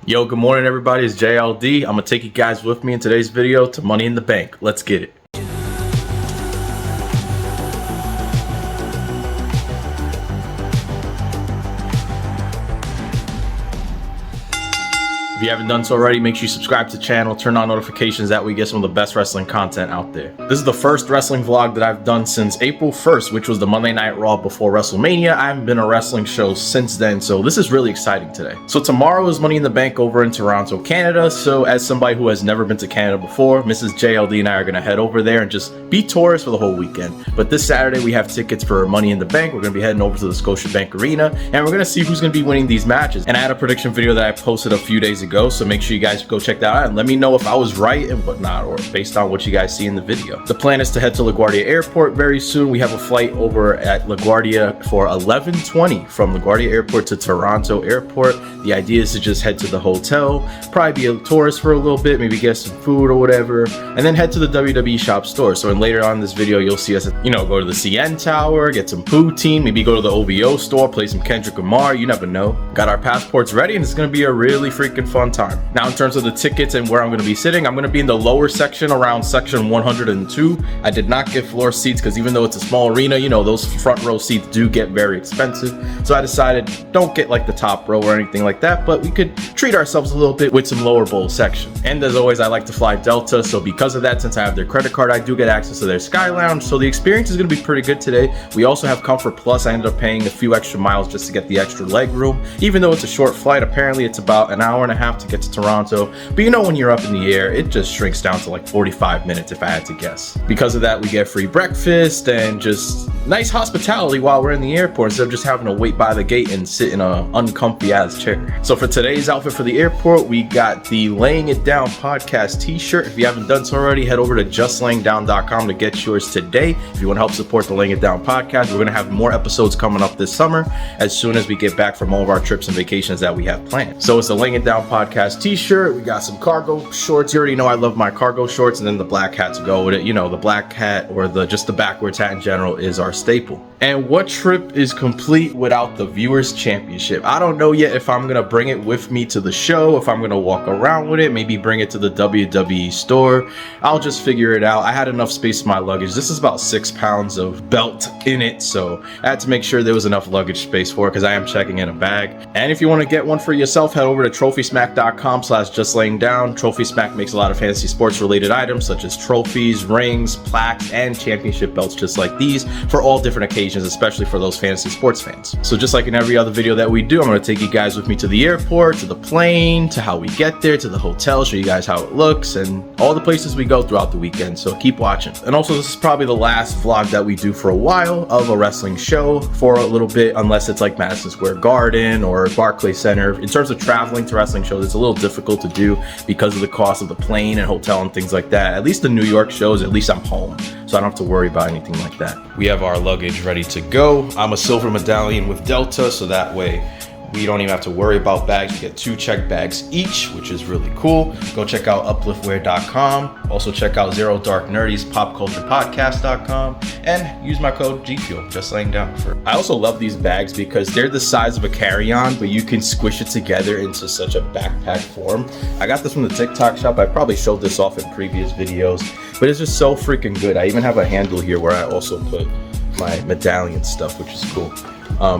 Yo, good morning everybody, it's JLD. I'm gonna take you guys with me in today's video to Money in the Bank. Let's get it. If you haven't done so already, make sure you subscribe to the channel, turn on notifications, that way you get some of the best wrestling content out there. This is the first wrestling vlog that I've done since April 1st, which was the Monday Night Raw before WrestleMania. I haven't been a wrestling show since then, so this is really exciting today. So tomorrow is Money in the Bank over in Toronto, Canada. So as somebody who has never been to Canada before, Mrs. JLD and I are gonna head over there and just be tourists for the whole weekend. But this Saturday we have tickets for Money in the Bank. We're gonna be heading over to the Scotiabank Arena and we're gonna see who's gonna be winning these matches. And I had a prediction video that I posted a few days ago, so make sure you guys go check that out and let me know if I was right and whatnot, or based on what you guys see in the video. The plan is to head to LaGuardia Airport very soon. We have a flight over at LaGuardia for 11:20 from LaGuardia Airport to Toronto Airport. The idea is to just head to the hotel, probably be a tourist for a little bit, maybe get some food or whatever, and then head to the WWE shop store. So later on in this video, you'll see us, go to the CN Tower, get some poutine, maybe go to the OVO store, play some Kendrick Lamar, you never know. Got our passports ready and it's gonna be a really freaking fun time. Now in terms of the tickets and where I'm gonna be sitting, I'm gonna be in the lower section around section 102. I did not get floor seats because even though it's a small arena, those front row seats do get very expensive. So I decided don't get like the top row or anything like that, but we could treat ourselves a little bit with some lower bowl section. And as always, I like to fly Delta, so because of that, since I have their credit card, I do get access to their Sky Lounge, so the experience is gonna be pretty good today. We also have Comfort Plus. I ended up paying a few extra miles just to get the extra leg room. Even though it's a short flight, apparently it's about an hour and a half to get to Toronto, but when you're up in the air, it just shrinks down to like 45 minutes if I had to guess. Because of that, we get free breakfast and just nice hospitality while we're in the airport instead of just having to wait by the gate and sit in a uncomfy ass chair. So for today's outfit for the airport, we got the Laying It Down podcast t-shirt. If you haven't done so already, head over to justlayingdown.com to get yours today. If you want to help support the Laying It Down podcast, we're going to have more episodes coming up this summer as soon as we get back from all of our trips and vacations that we have planned. So it's the Laying It Down podcast t-shirt. We got some cargo shorts. You already know I love my cargo shorts, and then the black hat to go with it. The black hat or just the backwards hat in general is our staple. And what trip is complete without the Viewers Championship? I don't know yet if I'm gonna bring it with me to the show, if I'm gonna walk around with it, maybe bring it to the WWE store. I'll just figure it out. I had enough space in my luggage. This is about 6 pounds of belt in it, so I had to make sure there was enough luggage space for it because I am checking in a bag. And if you want to get one for yourself, head over to trophysmack.com/justlayingdown. Trophysmack makes a lot of fantasy sports related items such as trophies, rings, plaques, and championship belts just like these for all different occasions, especially for those fantasy sports fans. So just like in every other video that we do, I'm going to take you guys with me to the airport, to the plane, to how we get there, to the hotel, show you guys how it looks, and all the places we go throughout the weekend. So keep watching. And also, this is probably the last vlog that we do for a while of a wrestling show for a little bit, unless it's like Madison Square Garden or Barclays Center. In terms of traveling to wrestling shows, it's a little difficult to do because of the cost of the plane and hotel and things like that. At least the New York shows, at least I'm home, so I don't have to worry about anything like that. We have our luggage ready to go. I'm a silver medallion with Delta, so that way we don't even have to worry about bags. We get 2 check bags each, which is really cool. Go check out upliftwear.com. Also check out Zero Dark Nerdy's popculturepodcast.com and use my code GFuel, just laying down for. I also love these bags because they're the size of a carry-on, but you can squish it together into such a backpack form. I got this from the TikTok shop. I probably showed this off in previous videos, but it's just so freaking good. I even have a handle here where I also put my medallion stuff, which is cool.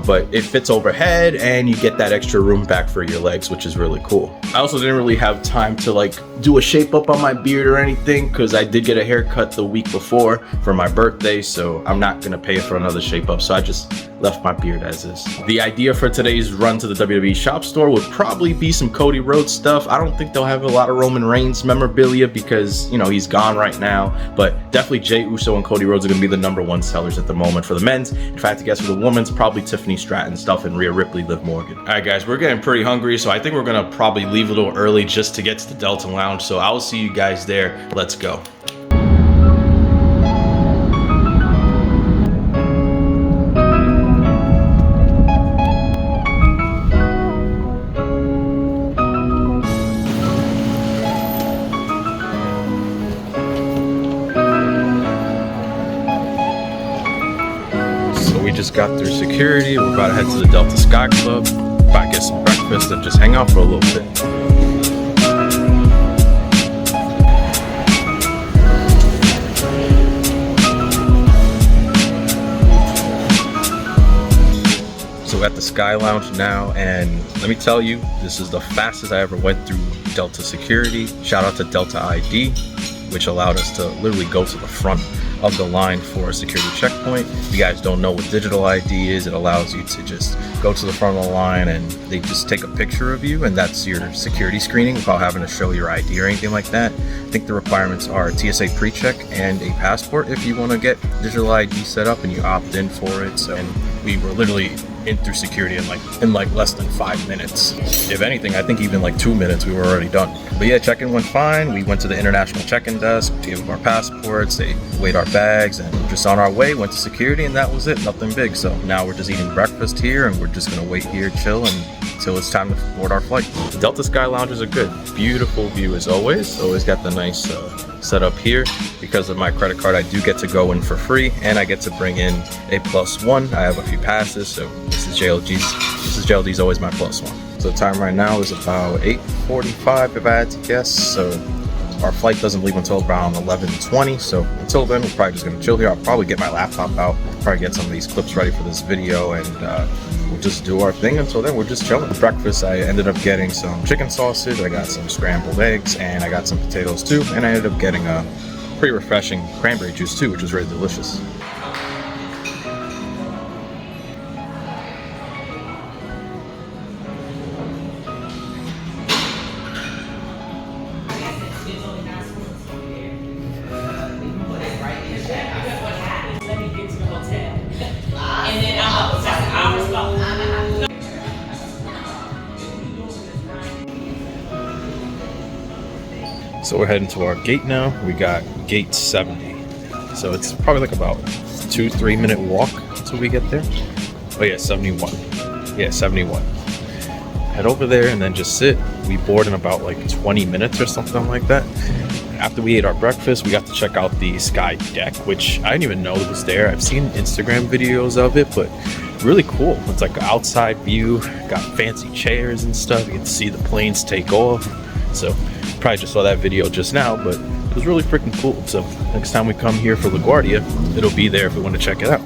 But it fits overhead and you get that extra room back for your legs, which is really cool. I also didn't really have time to do a shape up on my beard or anything because I did get a haircut the week before for my birthday, so I'm not gonna pay for another shape up, so I just left my beard as is. The idea for today's run to the WWE shop store would probably be some Cody Rhodes stuff. I don't think they'll have a lot of Roman Reigns memorabilia because he's gone right now, but definitely Jey Uso and Cody Rhodes are gonna be the #1 sellers at the moment for the men's. If I had to guess for the women's, probably Tiffany Stratton stuff and Rhea Ripley, Liv Morgan. All right guys, we're getting pretty hungry, so I think we're gonna probably leave a little early just to get to the Delta Lounge, so I'll see you guys there. Let's go. We just got through security. We're about to head to the Delta Sky Club, about to get some breakfast and just hang out for a little bit. Sky Lounge now, and let me tell you, this is the fastest I ever went through Delta security. Shout out to Delta ID, which allowed us to literally go to the front of the line for a security checkpoint. If you guys don't know what digital ID is, it allows you to just go to the front of the line and they just take a picture of you, and that's your security screening without having to show your ID or anything like that. I think the requirements are a TSA pre-check and a passport if you want to get digital ID set up and you opt in for it. So, and we were literally in through security in like less than 5 minutes. If anything, I think even like 2 minutes we were already done. But yeah, check-in went fine. We went to the international check-in desk, gave them our passports, they weighed our bags, and we're just on our way, went to security, and that was it, nothing big. So now we're just eating breakfast here, and we're just gonna wait here, chill, until it's time to board our flight. The Delta Sky Lounges are good. Beautiful view as always. Always got the nice setup here. Because of my credit card, I do get to go in for free, and I get to bring in a +1. I have a few passes, so this is JLD's always my +1. So the time right now is about 8:45 if I had to guess. So our flight doesn't leave until around 11:20. So until then, we're probably just gonna chill here. I'll probably get my laptop out, probably get some of these clips ready for this video, and we'll just do our thing. Until then, we're just chilling. For breakfast, I ended up getting some chicken sausage, I got some scrambled eggs, and I got some potatoes too. And I ended up getting a pretty refreshing cranberry juice too, which was really delicious. So we're heading to our gate now. We got gate 70. So it's probably like about 2-3 minute walk until we get there. Oh yeah, 71. Yeah, 71. Head over there and then just sit. We board in about like 20 minutes or something like that. After we ate our breakfast, we got to check out the Sky Deck, which I didn't even know it was there. I've seen Instagram videos of it, but really cool. It's like an outside view, got fancy chairs and stuff. You can see the planes take off. So probably just saw that video just now, but it was really freaking cool. So next time we come here for LaGuardia, it'll be there if we want to check it out.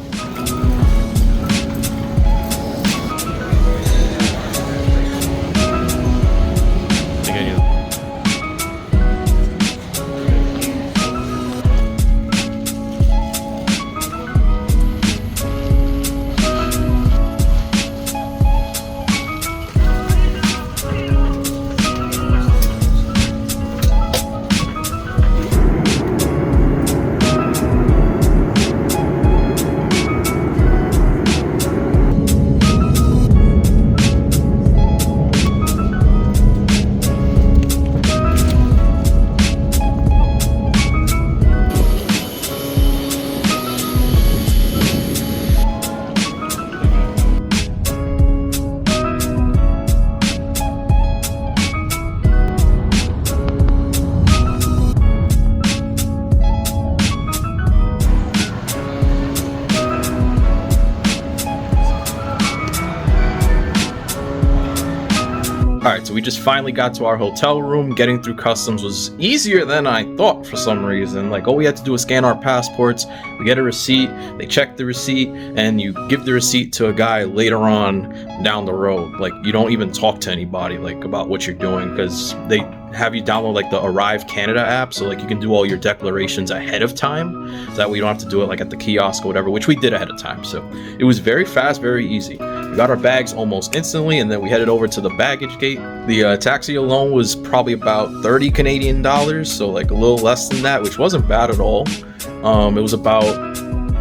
Alright, so we just finally got to our hotel room. Getting through customs was easier than I thought for some reason. Like, all we had to do was scan our passports, we get a receipt, they check the receipt, and you give the receipt to a guy later on down the road. Like, you don't even talk to anybody, like, about what you're doing, because they have you download, like, the Arrive Canada app, so, like, you can do all your declarations ahead of time, so that way you don't have to do it, like, at the kiosk or whatever, which we did ahead of time. So it was very fast, very easy. We got our bags almost instantly, and then we headed over to the baggage gate. The taxi alone was probably about 30 Canadian dollars, so like a little less than that, which wasn't bad at all. It was about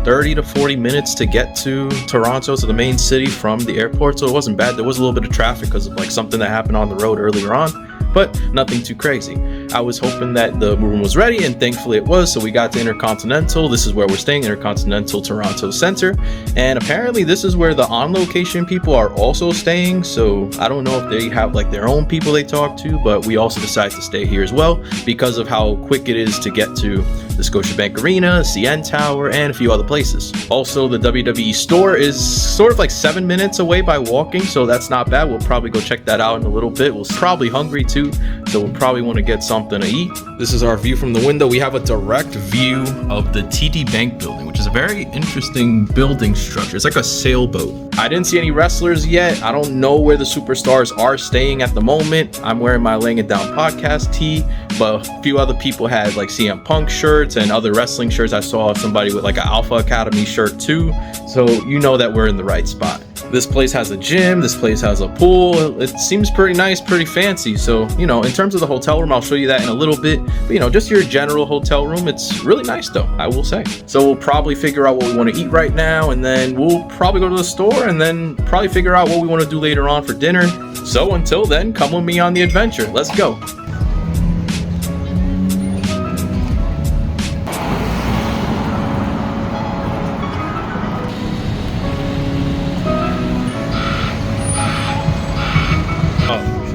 30 to 40 minutes to get to Toronto, to the main city from the airport, so it wasn't bad. There was a little bit of traffic because of like something that happened on the road earlier on, but nothing too crazy. I was hoping that the room was ready, and thankfully it was, so we got to Intercontinental. This is where we're staying, Intercontinental Toronto Center, and apparently this is where the on-location people are also staying, so I don't know if they have like their own people they talk to, but we also decided to stay here as well because of how quick it is to get to the Scotiabank Arena, CN Tower, and a few other places. Also, the WWE store is sort of like 7 minutes away by walking, so that's not bad. We'll probably go check that out in a little bit. We're probably hungry too, so we'll probably want to get something to eat. This is our view from the window. We have a direct view of the TD Bank building, which is a very interesting building structure. It's like a sailboat. I didn't see any wrestlers yet. I don't know where the superstars are staying at the moment. I'm wearing my Laying It Down podcast tee, but a few other people had like CM Punk shirts and other wrestling shirts. I saw somebody with like an Alpha Academy shirt too. So you know that we're in the right spot. This place has a gym, this place has a pool. It seems pretty nice, pretty fancy. So, you know, in terms of the hotel room, I'll show you that in a little bit. But, you know, just your general hotel room, it's really nice though, I will say. So we'll probably figure out what we want to eat right now, and then we'll probably go to the store and then probably figure out what we want to do later on for dinner. So until then, come with me on the adventure. Let's go.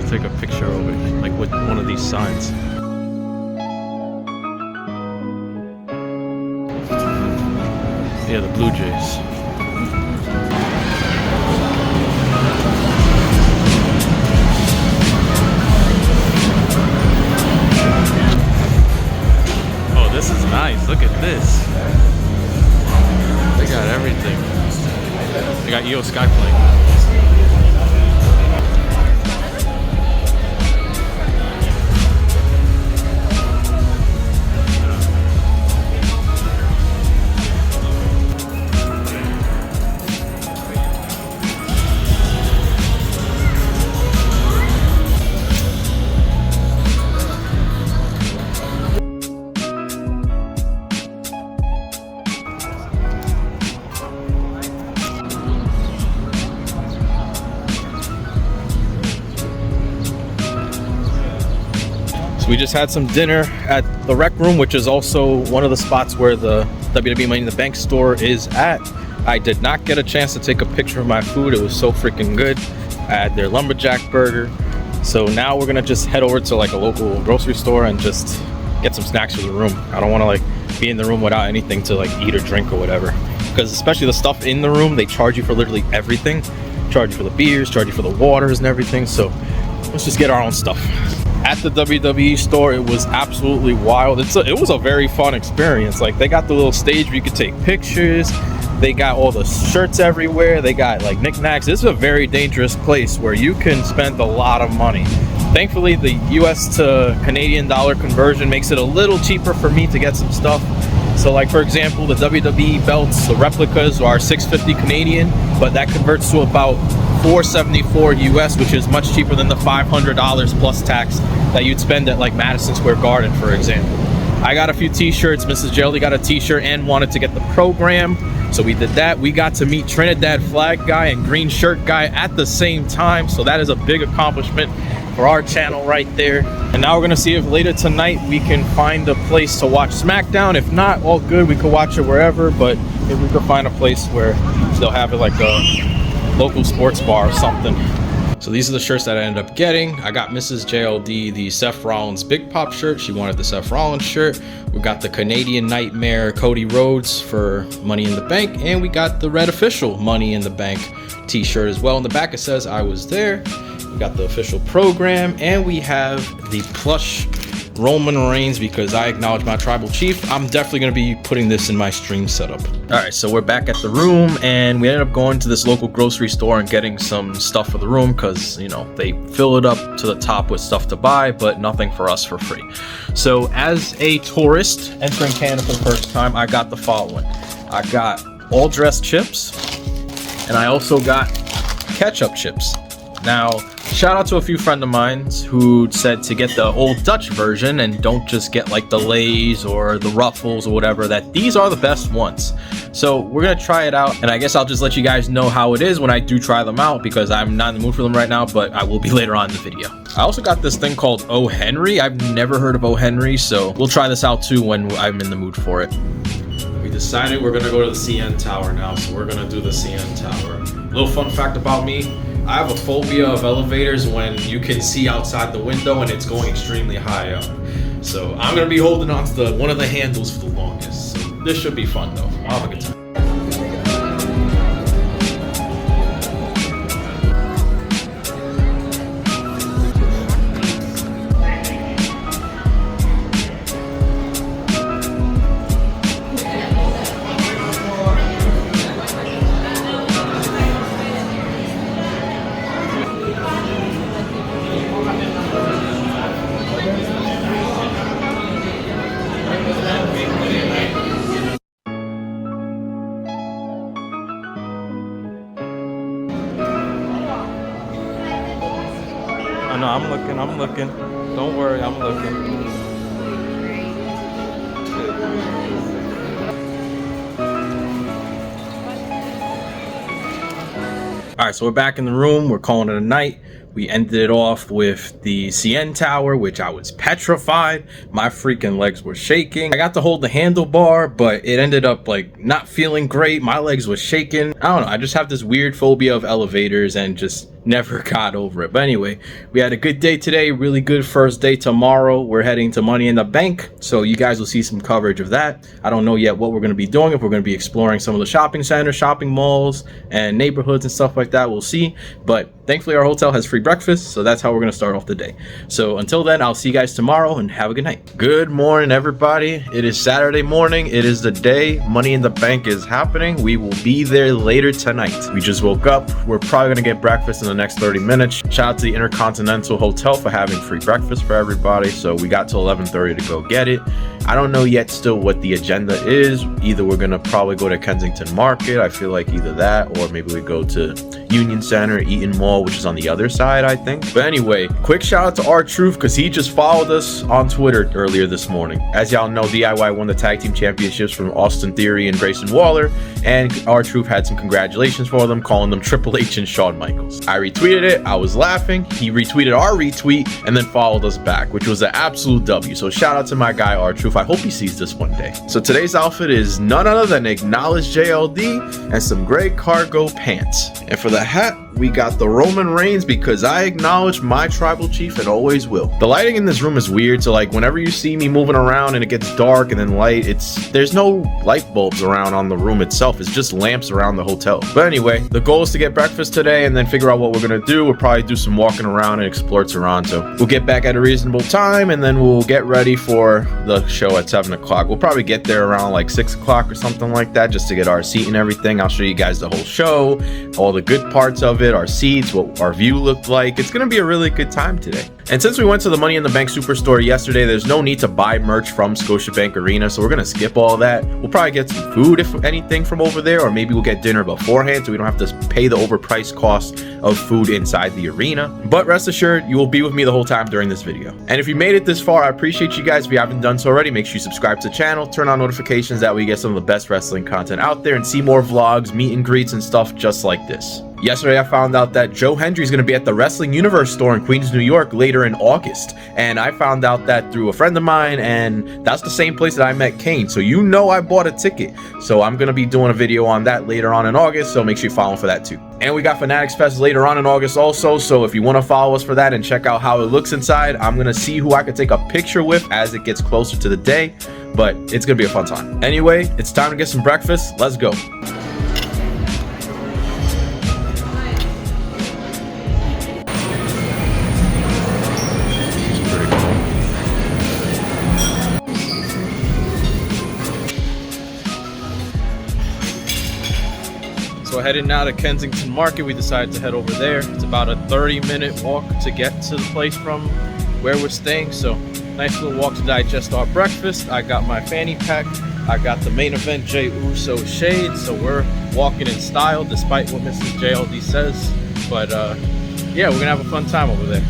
Take a picture of it, like with one of these signs. Yeah, the Blue Jays. Oh, this is nice. Look at this. They got everything. They got EO Sky playing. We just had some dinner at the Rec Room, which is also one of the spots where the WWE Money in the Bank store is at. I did not get a chance to take a picture of my food. It was so freaking good. I had their lumberjack burger. So now we're gonna just head over to like a local grocery store and just get some snacks for the room. I don't wanna like be in the room without anything to like eat or drink or whatever. Because especially the stuff in the room, they charge you for literally everything. Charge you for the beers, charge you for the waters and everything. So let's just get our own stuff. At the WWE store, it was absolutely wild. It was a very fun experience. Like, they got the little stage where you could take pictures. They got all the shirts everywhere. They got like knickknacks. This is a very dangerous place where you can spend a lot of money. Thankfully, the US to Canadian dollar conversion makes it a little cheaper for me to get some stuff. So like, for example, the WWE belts, the replicas are $650 Canadian, but that converts to about $474 US, which is much cheaper than the $500 plus tax that you'd spend at like Madison Square Garden, for example. I got a few t-shirts. Mrs. JLD got a t-shirt and wanted to get the program, so we did that. We got to meet Trinidad flag guy and green shirt guy at the same time, so that is a big accomplishment for our channel right there. And now we're gonna see if later tonight we can find a place to watch SmackDown. If not, all good, we could watch it wherever, but if we could find a place where they'll have it like a local sports bar or something. So these are the shirts that I ended up getting. I got Mrs. JLD the Seth Rollins Big Pop shirt. She wanted the Seth Rollins shirt. We got the Canadian Nightmare Cody Rhodes for Money in the Bank, and we got the Red Official Money in the Bank t-shirt as well. In the back it says I was there. We got the official program, and we have the plush Roman Reigns because I acknowledge my tribal chief. I'm definitely going to be putting this in my stream setup. All right, so we're back at the room, and we ended up going to this local grocery store and getting some stuff for the room because, you know, they fill it up to the top with stuff to buy, but nothing for us for free. So as a tourist entering Canada for the first time, I got the following. I got all dressed chips, and I also got ketchup chips. Now, shout out to a few friends of mine who said to get the old Dutch version and don't just get like the Lay's or the Ruffles or whatever, that these are the best ones. So we're gonna try it out, and I guess I'll just let you guys know how it is when I do try them out because I'm not in the mood for them right now, but I will be later on in the video. I also got this thing called O. Henry. I've never heard of O. Henry, so we'll try this out too when I'm in the mood for it. We decided we're gonna go to the CN Tower now, so we're gonna do the CN Tower. Little fun fact about me, I have a phobia of elevators when you can see outside the window and it's going extremely high up. So I'm gonna be holding on to one of the handles for the longest. So this should be fun though. I'll have a good time. I'm looking. Don't worry, I'm looking. All right, so we're back in the room. We're calling it a night. We ended it off with the CN tower, which I was petrified. My freaking legs were shaking. I got to hold the handlebar, but it ended up like not feeling great. My legs were shaking. I don't know. I just have this weird phobia of elevators and just never got over it. But anyway, we had a good day today. Really good first day. Tomorrow we're heading to Money in the Bank, so you guys will see some coverage of that. I don't know yet what we're going to be doing, if we're going to be exploring some of the shopping centers, shopping malls, and neighborhoods and stuff like that. We'll see. But thankfully our hotel has free breakfast, so that's how we're going to start off the day. So until then, I'll see you guys tomorrow, and have a good night. Good morning, everybody. It is Saturday morning. It is the day Money in the Bank is happening. We will be there later tonight. We just woke up. We're probably going to get breakfast in the next 30 minutes. Shout out to the Intercontinental Hotel for having free breakfast for everybody. So we got till 11:30 to go get it. I don't know yet still what the agenda is. Either we're going to probably go to Kensington Market. I feel like either that, or maybe we go to Union Center, Eaton Mall, which is on the other side, I think. But anyway, quick shout out to R-Truth, because he just followed us on Twitter earlier this morning. As y'all know, DIY won the tag team championships from Austin Theory and Grayson Waller, and R-Truth had some congratulations for them, calling them Triple H and Shawn Michaels. I retweeted it. I was laughing. He retweeted our retweet and then followed us back, which was an absolute W. So shout out to my guy R-Truth. I hope he sees this one day. So today's outfit is none other than Acknowledged JLD and some gray cargo pants. And for the hat, we got the Roman Reigns, because I acknowledge my tribal chief and always will. The lighting in this room is weird, so like whenever you see me moving around and it gets dark and then light, there's no light bulbs around on the room itself. It's just lamps around the hotel. But anyway, the goal is to get breakfast today and then figure out what we're gonna do. We'll probably do some walking around and explore Toronto. We'll get back at a reasonable time, and then we'll get ready for the show at 7 o'clock. We'll probably get there around like 6 o'clock or something like that, just to get our seat and everything. I'll show you guys the whole show, all the good parts of it, our seats, what our view looked like. It's gonna be a really good time today. And since we went to the Money in the Bank Superstore yesterday, there's no need to buy merch from Scotiabank Arena, so we're gonna skip all that. We'll probably get some food, if anything, from over there, or maybe we'll get dinner beforehand so we don't have to pay the overpriced cost of food inside the arena. But rest assured, you will be with me the whole time during this video. And if you made it this far, I appreciate you guys. If you haven't done so already, make sure you subscribe to the channel, turn on notifications, that way you get some of the best wrestling content out there and see more vlogs, meet and greets, and stuff just like this. Yesterday, I found out that Joe Hendry is going to be at the Wrestling Universe store in Queens, New York later in August. And I found out that through a friend of mine, and that's the same place that I met Kane. So you know I bought a ticket. So I'm going to be doing a video on that later on in August, so make sure you follow for that too. And we got Fanatics Fest later on in August also, so if you want to follow us for that and check out how it looks inside, I'm going to see who I could take a picture with as it gets closer to the day. But it's going to be a fun time. Anyway, it's time to get some breakfast. Let's go. So heading now to Kensington Market. We decided to head over there. It's about a 30-minute walk to get to the place from where we're staying. So nice little walk to digest our breakfast. I got my fanny pack. I got the main event Jey Uso shade. So we're walking in style despite what Mrs. JLD says. But yeah, we're gonna have a fun time over there.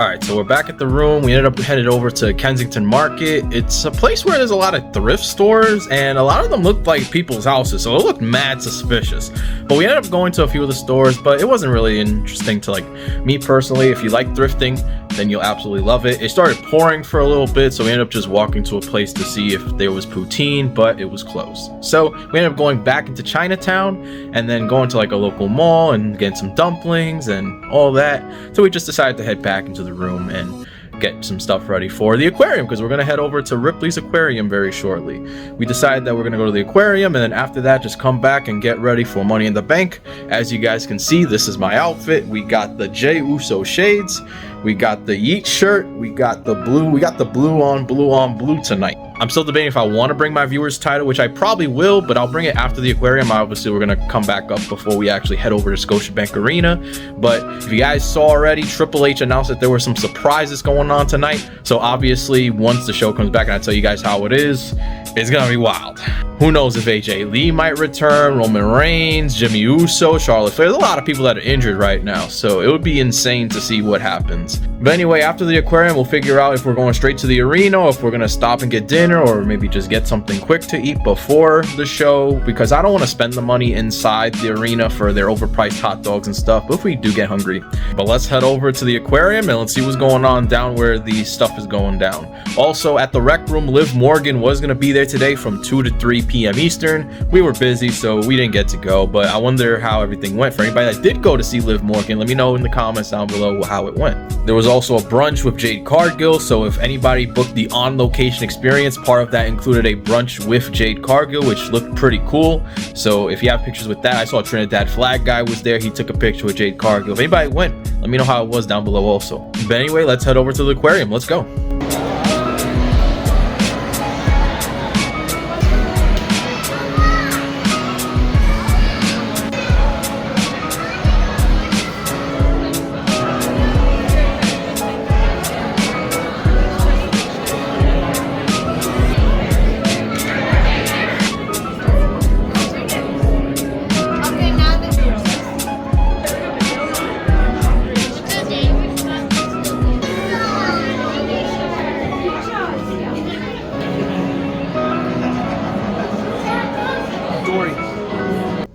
Alright, so we're back at the room. We ended up headed over to Kensington Market. It's a place where there's a lot of thrift stores, and a lot of them looked like people's houses, so it looked mad suspicious. But we ended up going to a few of the stores, but it wasn't really interesting to like me personally. If you like thrifting, then you'll absolutely love it. It started pouring for a little bit, so we ended up just walking to a place to see if there was poutine, but it was closed. So we ended up going back into Chinatown and then going to like a local mall and getting some dumplings and all that. So we just decided to head back into the room and get some stuff ready for the aquarium, because we're going to head over to Ripley's Aquarium very shortly. We decided that we're going to go to the aquarium, and then after that just come back and get ready for Money in the Bank. As you guys can see, this is my outfit. We got the Jey Uso shades, we got the Yeet shirt, we got the blue on blue tonight. I'm still debating if I want to bring my viewers title, which I probably will, but I'll bring it after the aquarium. Obviously, we're going to come back up before we actually head over to Scotiabank Arena. But if you guys saw already, Triple H announced that there were some surprises going on tonight. So obviously, once the show comes back and I tell you guys how it is, it's going to be wild. Who knows if AJ Lee might return, Roman Reigns, Jimmy Uso, Charlotte Flair. There's a lot of people that are injured right now, so it would be insane to see what happens. But anyway, after the aquarium, we'll figure out if we're going straight to the arena or if we're going to stop and get dinner, or maybe just get something quick to eat before the show, because I don't want to spend the money inside the arena for their overpriced hot dogs and stuff, but if we do get hungry. But let's head over to the aquarium and let's see what's going on down where the stuff is going down. Also, at the rec room, Liv Morgan was going to be there today from 2 to 3 p.m. Eastern. We were busy, so we didn't get to go, but I wonder how everything went. For anybody that did go to see Liv Morgan, let me know in the comments down below how it went. There was also a brunch with Jade Cargill, so if anybody booked the on-location experience, part of that included a brunch with Jade Cargill, which looked pretty cool. So if you have pictures with that, I saw Trinidad Flag guy was there. He took a picture with Jade Cargill. If anybody went, let me know how it was down below also. But anyway, let's head over to the aquarium. Let's go.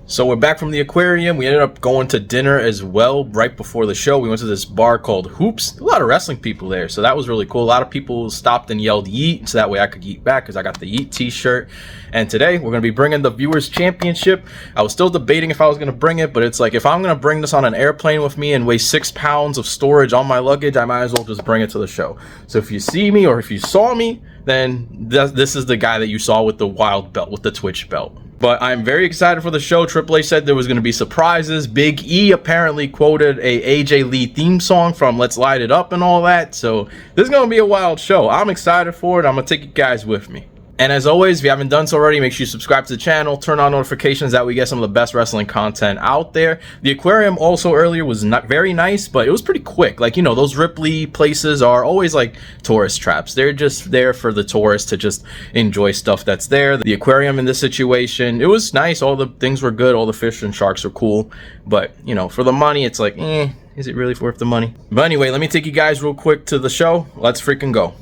So we're back from the aquarium. We ended up going to dinner as well right before the show. We went to this bar called Hoops. A lot of wrestling people there, so that was really cool. A lot of people stopped and yelled yeet, so that way I could yeet back because I got the yeet t-shirt. And today we're going to be bringing the Viewers Championship. I was still debating if I was going to bring it, but it's like if I'm going to bring this on an airplane with me and weigh 6 pounds of storage on my luggage, I might as well just bring it to the show. So if you see me or if you saw me, then this is the guy that you saw with the wild belt, with the Twitch belt. But I'm very excited for the show. Triple H said there was going to be surprises. Big E apparently quoted a AJ Lee theme song from Let's Light It Up and all that. So this is going to be a wild show. I'm excited for it. I'm going to take you guys with me. And as always, if you haven't done so already, make sure you subscribe to the channel, turn on notifications, that we get some of the best wrestling content out there. The aquarium also earlier was not very nice, but it was pretty quick. Like, you know, those Ripley places are always like tourist traps. They're just there for the tourists to just enjoy stuff that's there. The aquarium in this situation, it was nice. All the things were good. All the fish and sharks are cool. But, you know, for the money, it's like, is it really worth the money? But anyway, let me take you guys real quick to the show. Let's freaking go.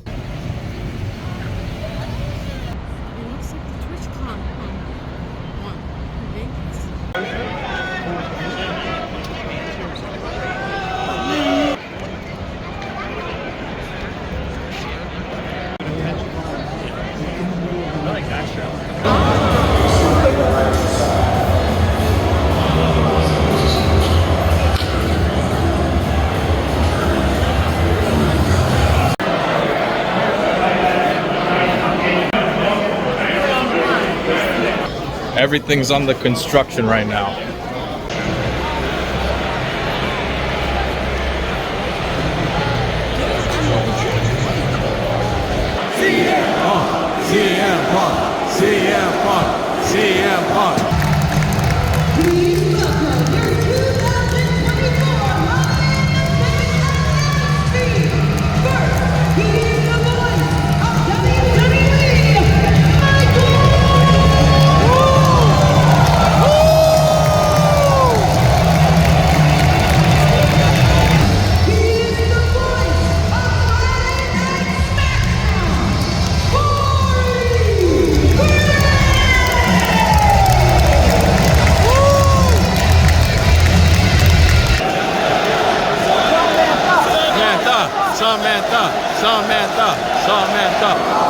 Everything's under construction right now. CM Punk. Samantha.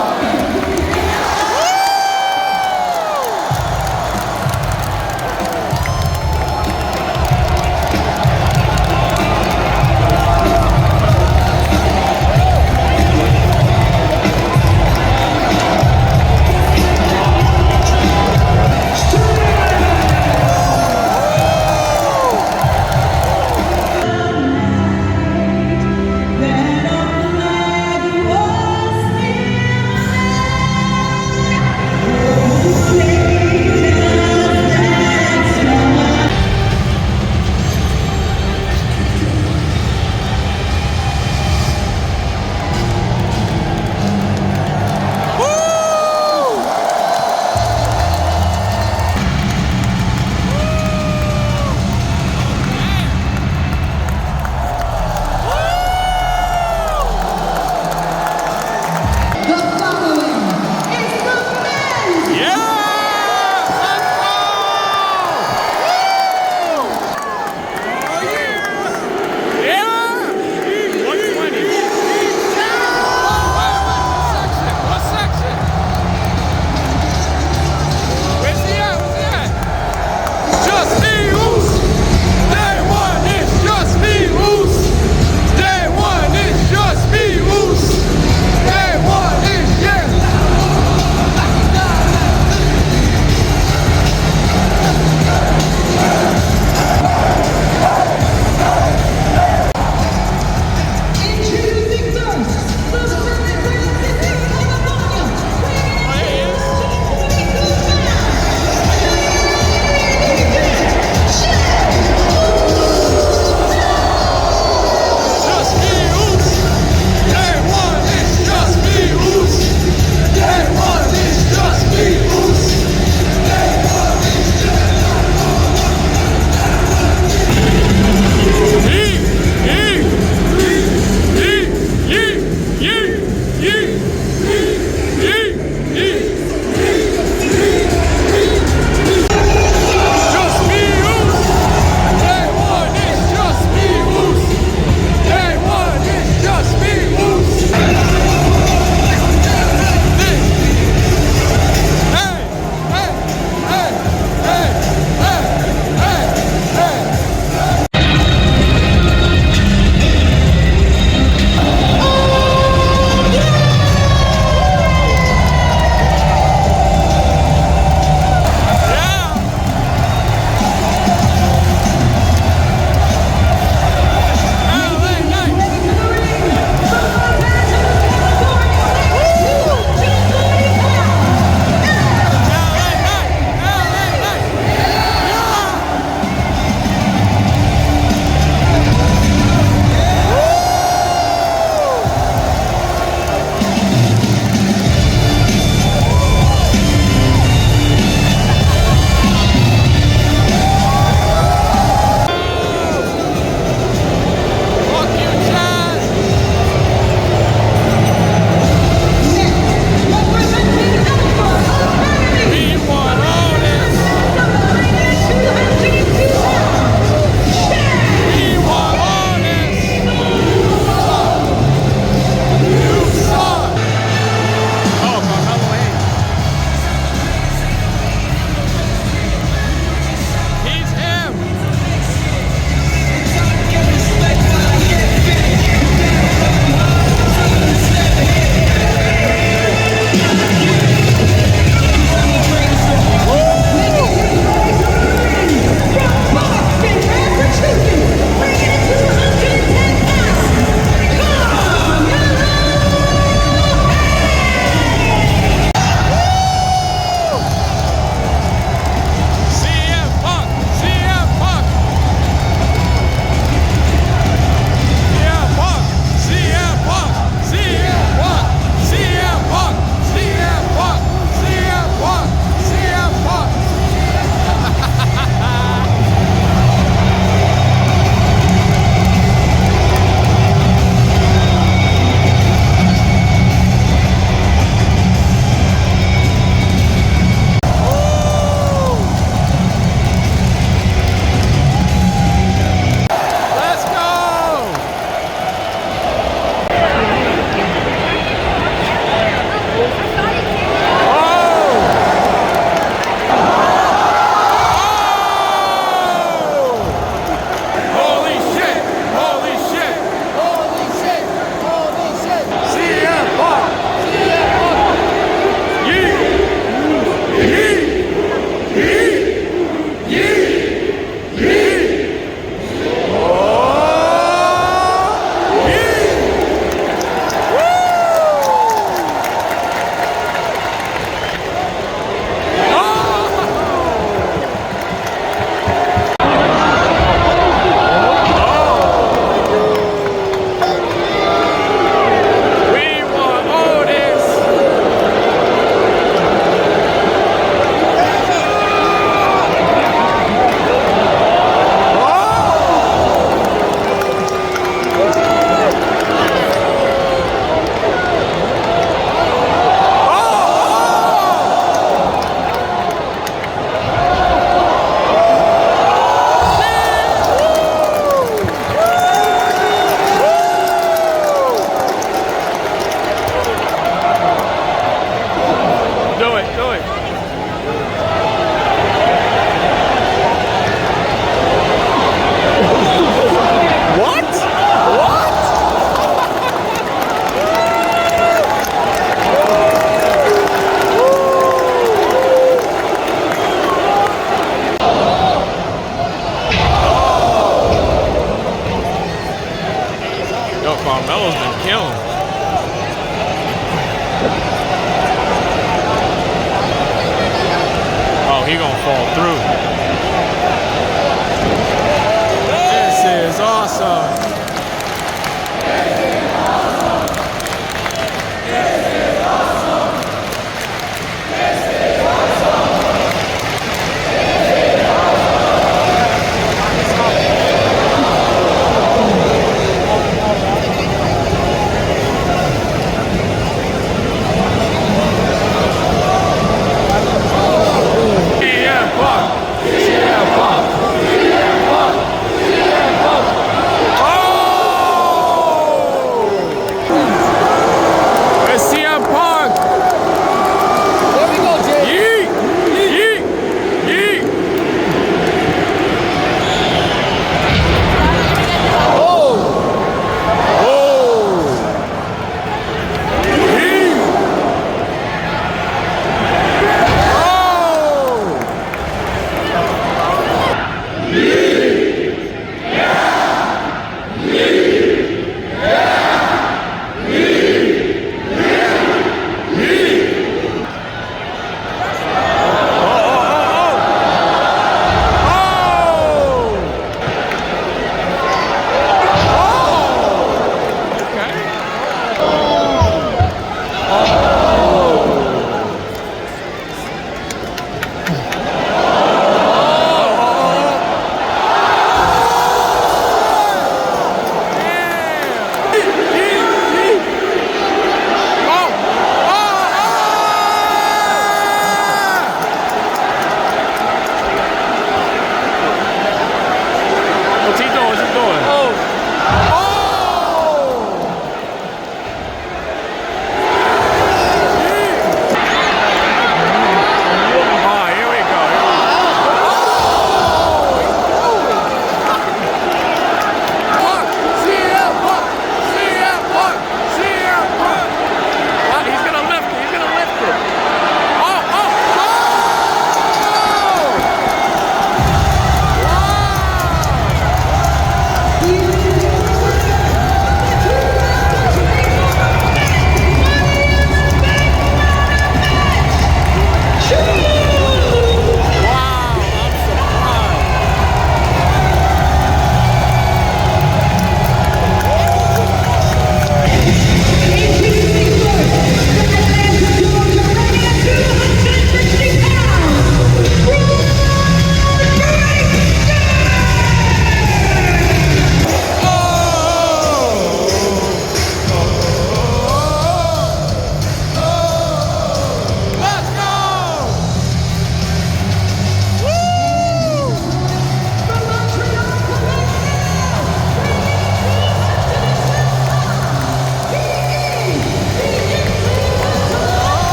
Yo, Carmelo's been killing. Oh, he gonna fall through. This is awesome.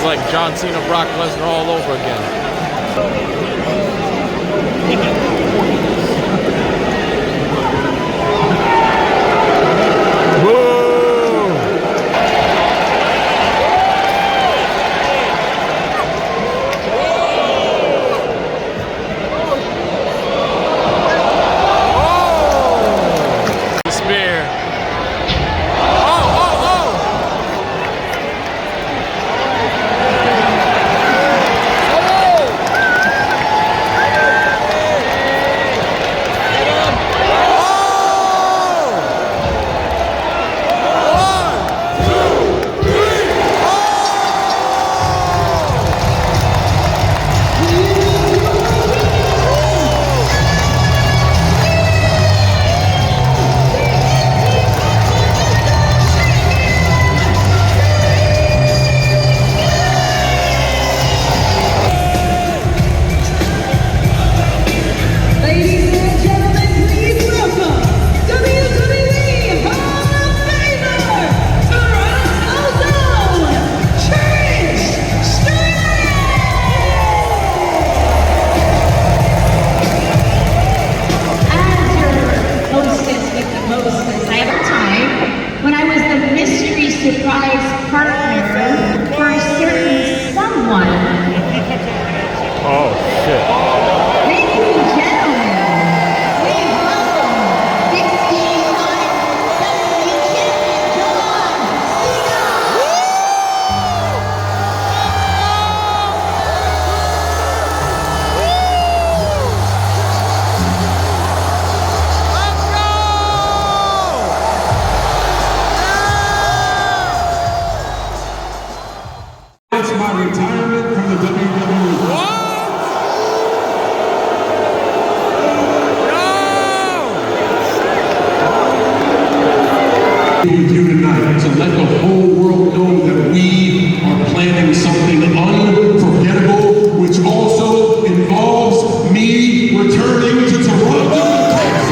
like John Cena, Brock Lesnar all over again. my retirement from the WWE. With you tonight to let the whole world know that we are planning something unforgettable, which also involves me returning to Toronto, Texas.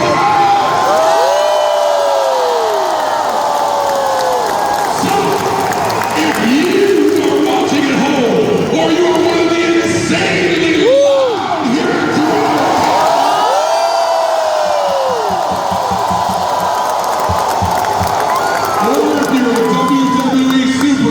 So, if you are watching at home, or you are one of the insanely loud here in Toronto, or if you're a WWE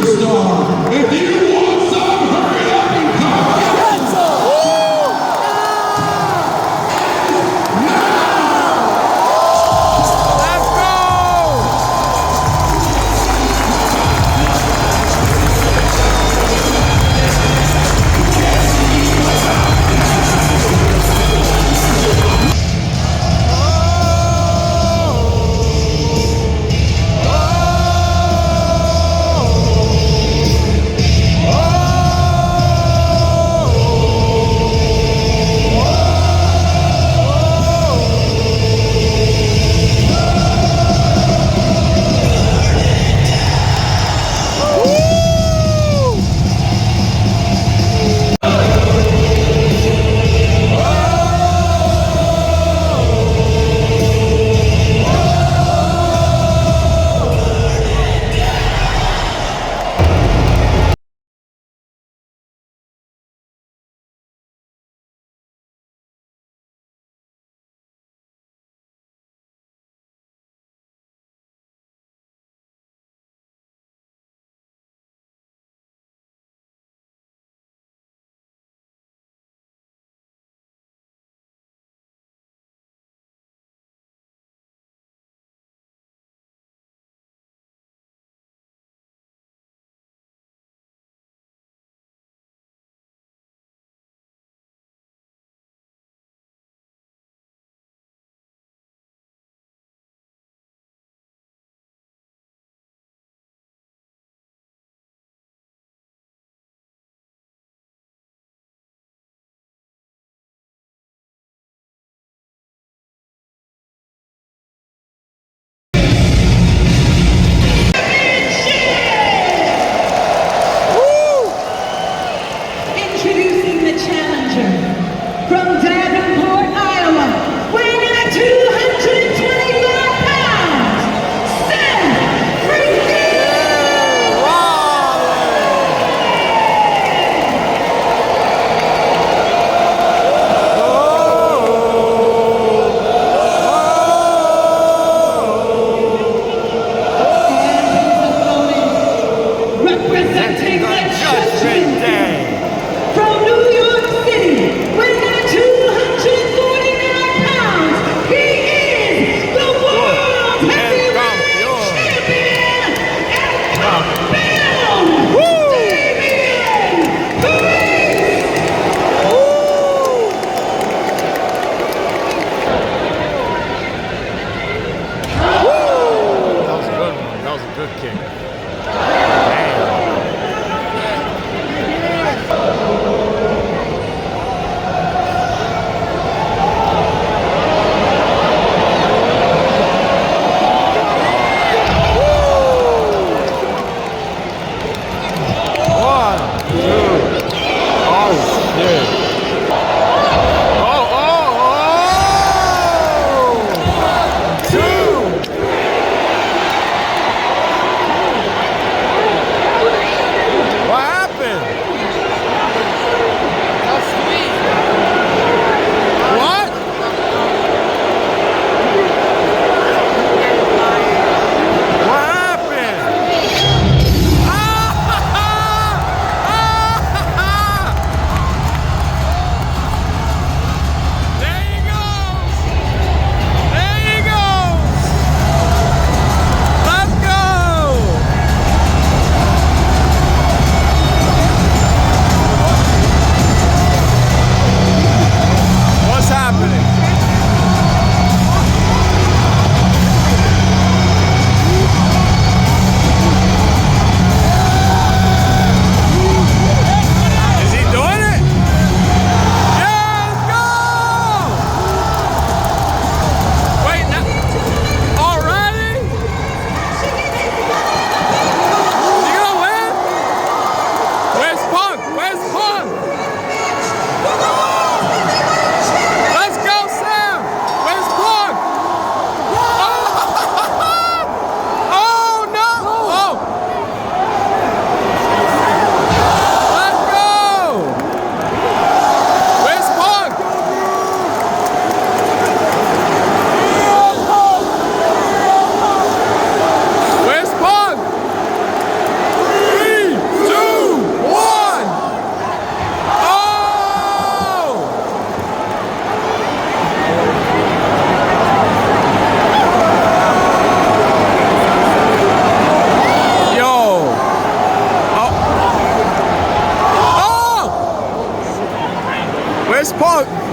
Nice Punk.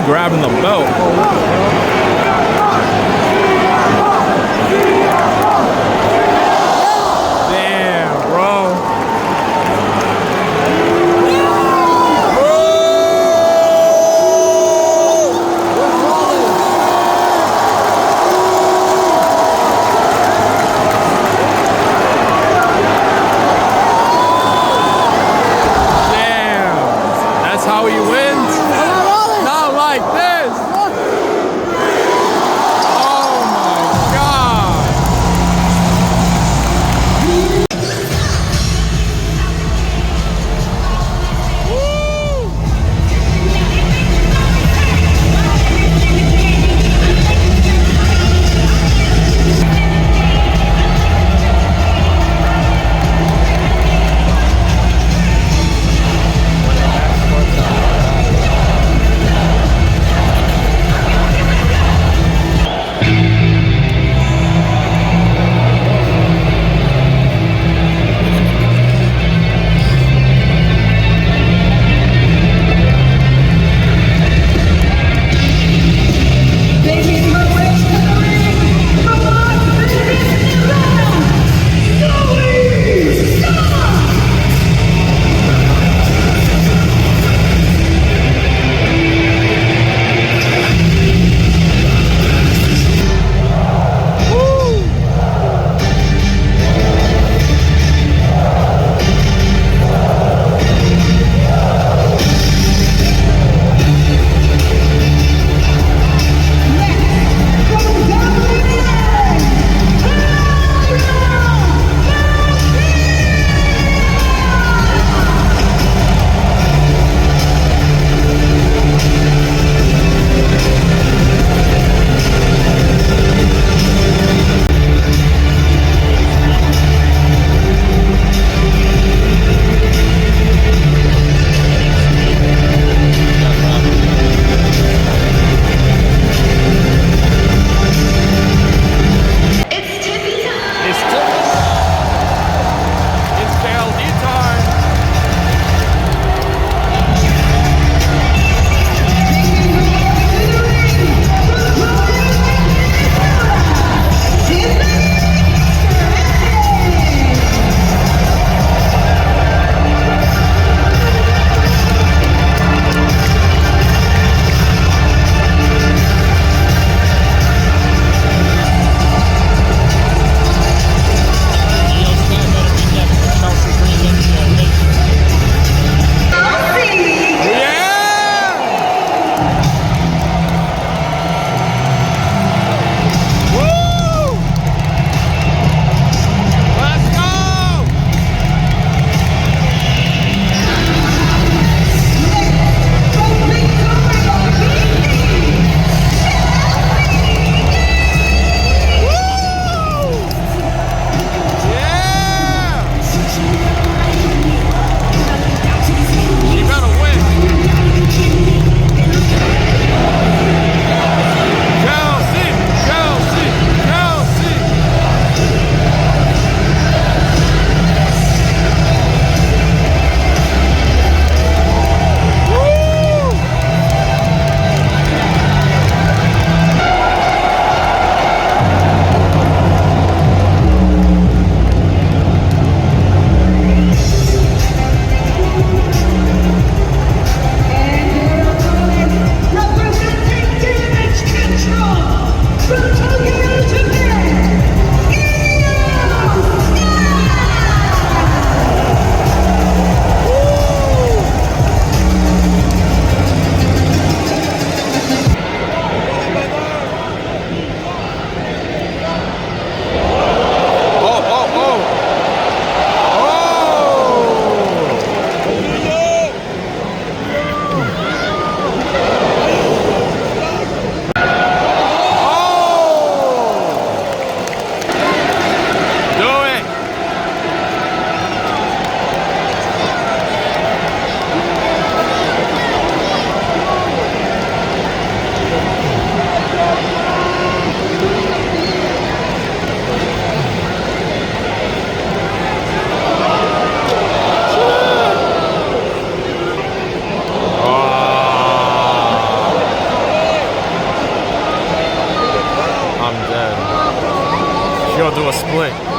Grabbing the belt. Damn, bro. Damn. That's how he wins. Not like this. I'm dead. She'll do a split.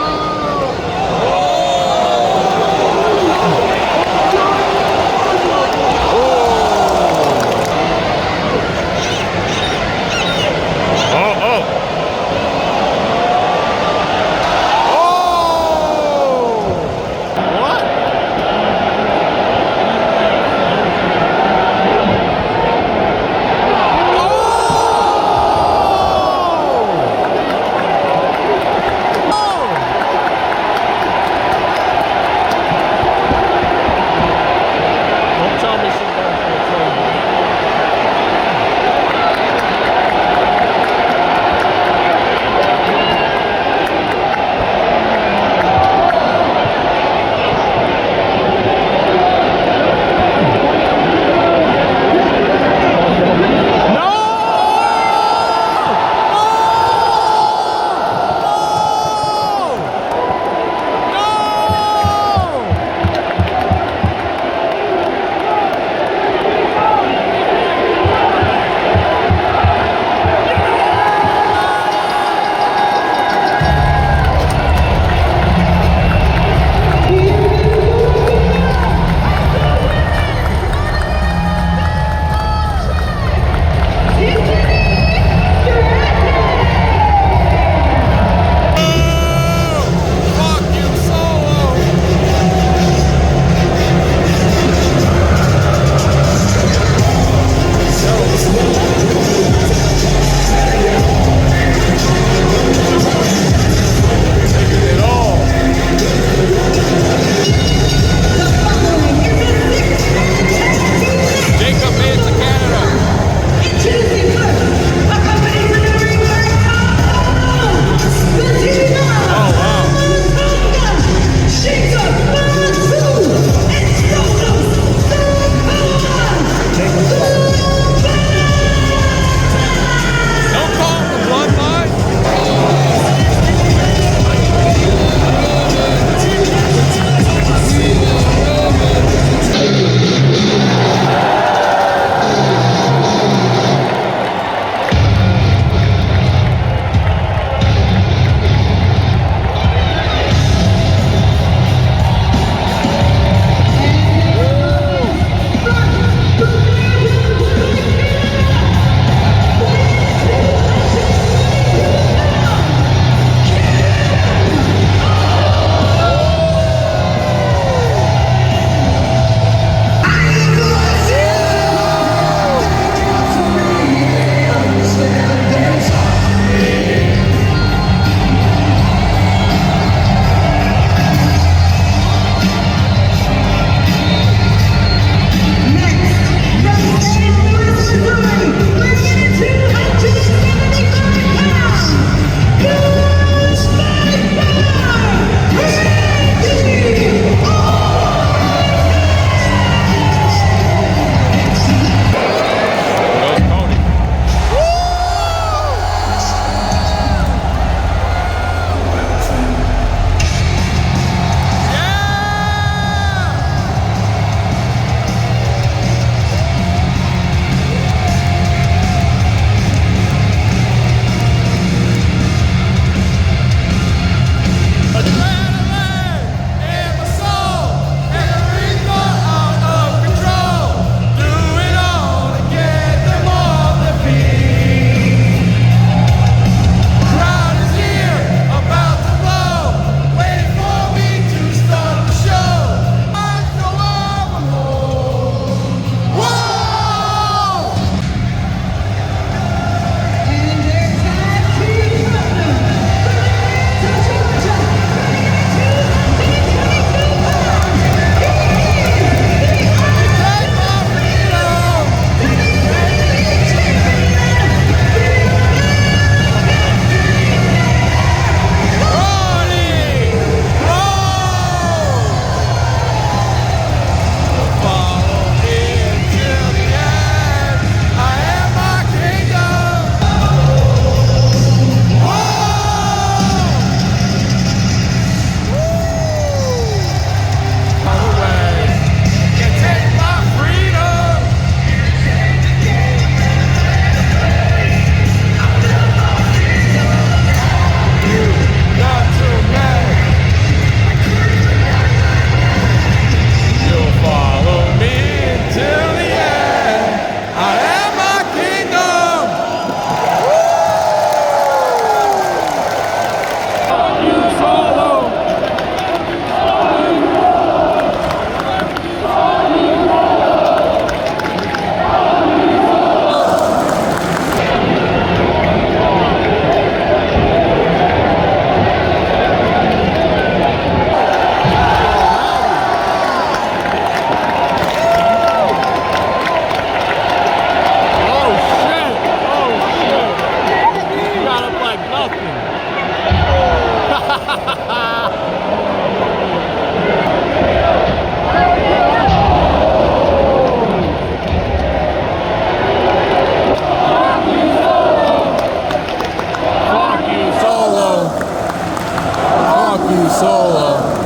solo.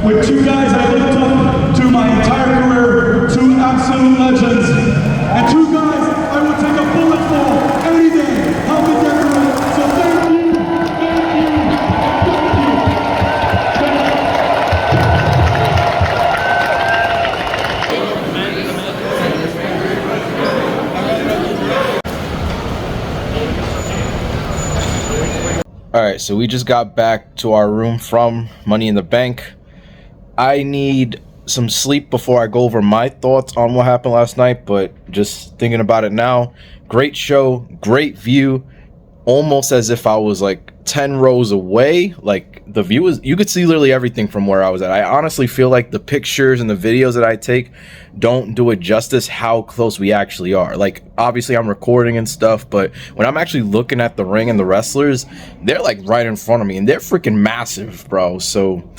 with two guys I looked up to my entire career, two absolute legends, and two guys I would take a bullet for any day. Help me get through it. So thank you, All right, so we just got back to our room from Money in the Bank. I need some sleep before I go over my thoughts on what happened last night, but just thinking about it now, great show, great view, almost as if I was like 10 rows away. Like the view is, you could see literally everything from where I was at. I honestly feel like the pictures and the videos that I take don't do it justice how close we actually are. Like obviously I'm recording and stuff, but when I'm actually looking at the ring and the wrestlers, they're like right in front of me and they're freaking massive, bro. So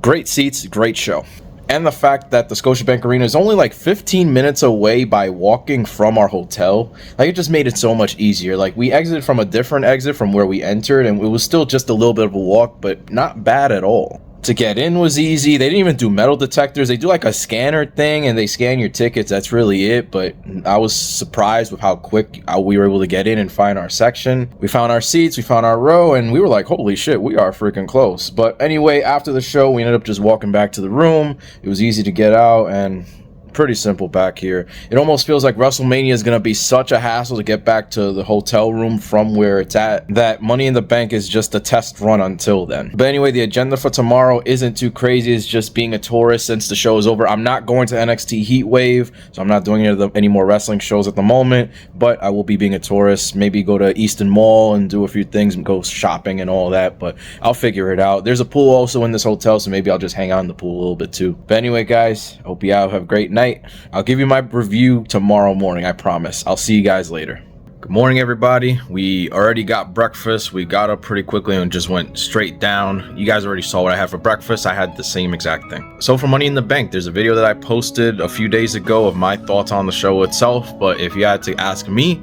great seats, great show. And the fact that the Scotiabank Arena is only like 15 minutes away by walking from our hotel, like it just made it so much easier. Like we exited from a different exit from where we entered and it was still just a little bit of a walk, but not bad at all. To get in was easy. They didn't even do metal detectors. They do like a scanner thing and they scan your tickets. That's really it. But I was surprised with how quick we were able to get in and find our section. We found our seats, we found our row, and we were like, holy shit, we are freaking close. But anyway, after the show, we ended up just walking back to the room. It was easy to get out and pretty simple back here. It almost feels like WrestleMania is going to be such a hassle to get back to the hotel room from where it's at, that Money in the Bank is just a test run until then. But anyway, the agenda for tomorrow isn't too crazy. It's just being a tourist since the show is over. I'm not going to NXT Heat Wave, so I'm not doing any more wrestling shows at the moment, but I will be being a tourist. Maybe go to Easton Mall and do a few things and go shopping and all that, but I'll figure it out. There's a pool also in this hotel, so maybe I'll just hang out in the pool a little bit too. But anyway, guys, hope you all have a great night. I'll give you my review tomorrow morning, I promise. I'll see you guys later. Good morning, everybody. We already got breakfast. We got up pretty quickly and just went straight down. You guys already saw what I had for breakfast. I had the same exact thing. So for Money in the Bank, there's a video that I posted a few days ago of my thoughts on the show itself. But if you had to ask me,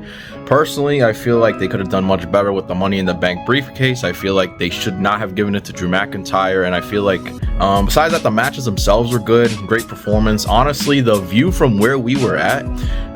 personally, I feel like they could have done much better with the Money in the Bank briefcase. I feel like they should not have given it to Drew McIntyre. And I feel like, besides that, the matches themselves were good. Great performance. Honestly, the view from where we were at,